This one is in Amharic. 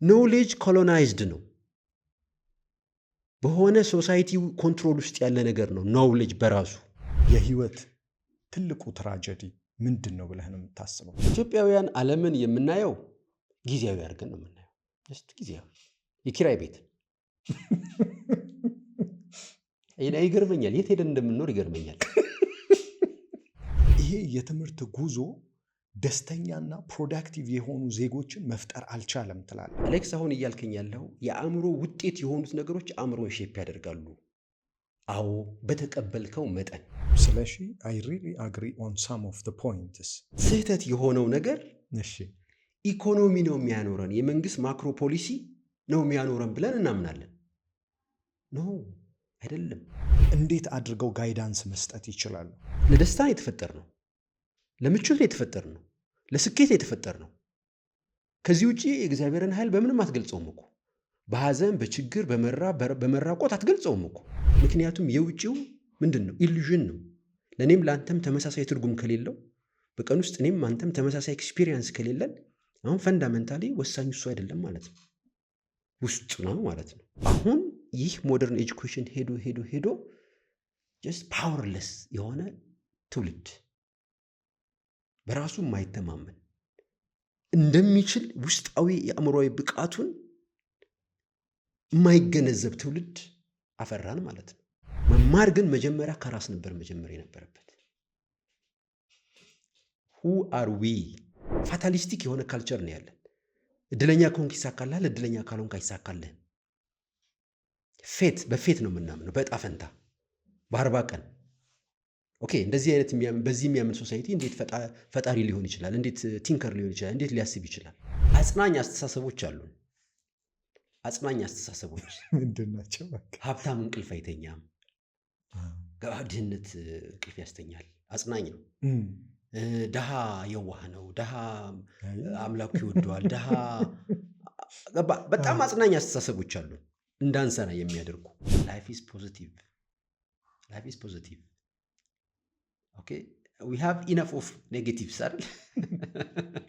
ኖሌጅ ኮሎናይዝድ ነው። በሆነ ሶሳይቲ ኮንትሮል ውስጥ ያለ ነገር ነው ኖሌጅ በራሱ። የህይወት ትልቁ ትራጀዲ ምንድን ነው ብለህ ነው የምታስበው? ኢትዮጵያውያን ዓለምን የምናየው ጊዜያዊ አድርገን ነው የምናየው። ጊዜያዊ የኪራይ ቤት ይገርመኛል። የት ሄደን እንደምንኖር ይገርመኛል። ይሄ የትምህርት ጉዞ ደስተኛና ፕሮዳክቲቭ የሆኑ ዜጎችን መፍጠር አልቻለም ትላለህ? አሌክስ፣ አሁን እያልከኝ ያለው የአእምሮ ውጤት የሆኑት ነገሮች አእምሮን ሼፕ ያደርጋሉ። አዎ፣ በተቀበልከው መጠን። ስለሺ I really agree on some of the points። ስህተት የሆነው ነገር እሺ፣ ኢኮኖሚ ነው የሚያኖረን፣ የመንግስት ማክሮ ፖሊሲ ነው የሚያኖረን ብለን እናምናለን። ኖ አይደለም። እንዴት አድርገው ጋይዳንስ መስጠት ይችላሉ? ለደስታ የተፈጠር ነው፣ ለምቾት የተፈጠር ነው፣ ለስኬት የተፈጠር ነው። ከዚህ ውጪ የእግዚአብሔርን ኃይል በምንም አትገልጸውም እኮ። በሐዘን በችግር በመራቆት አትገልጸውም እኮ። ምክንያቱም የውጪው ምንድን ነው? ኢሉዥን ነው። ለእኔም ለአንተም ተመሳሳይ ትርጉም ከሌለው፣ በቀን ውስጥ እኔም አንተም ተመሳሳይ ኤክስፒሪየንስ ከሌለን፣ አሁን ፈንዳሜንታሊ ወሳኝ እሱ አይደለም ማለት ነው፣ ውስጥ ነው ማለት ነው። አሁን ይህ ሞደርን ኤጁኬሽን ሄዶ ጀስት ፓወርለስ የሆነ ትውልድ፣ በራሱ የማይተማመን እንደሚችል ውስጣዊ የአእምሮዊ ብቃቱን የማይገነዘብ ትውልድ አፈራን ማለት ነው። መማር ግን መጀመሪያ ከራስ ነበር መጀመር የነበረበት። ሁ አር ዊ ፋታሊስቲክ የሆነ ካልቸር ነው ያለን። እድለኛ ከሆንክ ይሳካልሃል፣ እድለኛ ካልሆንክ አይሳካልህም። በፌት ነው የምናምነው፣ በዕጣ ፈንታ፣ በ40 ቀን። ኦኬ፣ እንደዚህ አይነት በዚህ የሚያምን ሶሳይቲ እንዴት ፈጣሪ ሊሆን ይችላል? እንዴት ቲንከር ሊሆን ይችላል? እንዴት ሊያስብ ይችላል? አጽናኝ አስተሳሰቦች አሉን። አጽናኝ አስተሳሰቦች ምንድን ናቸው? ሀብታም እንቅልፍ አይተኛም፣ ድህነት እንቅልፍ ያስተኛል። አጽናኝ ነው። ድሃ የዋህ ነው፣ ድሃ አምላኩ ይወደዋል፣ ድሃ በጣም አጽናኝ አስተሳሰቦች አሉን እንዳንሰራ የሚያደርጉ። ላይፍ ኢዝ ፖዚቲቭ። ኦኬ ዊ ሃቭ ኢነፍ ኦፍ ኔጌቲቭስ አይደል?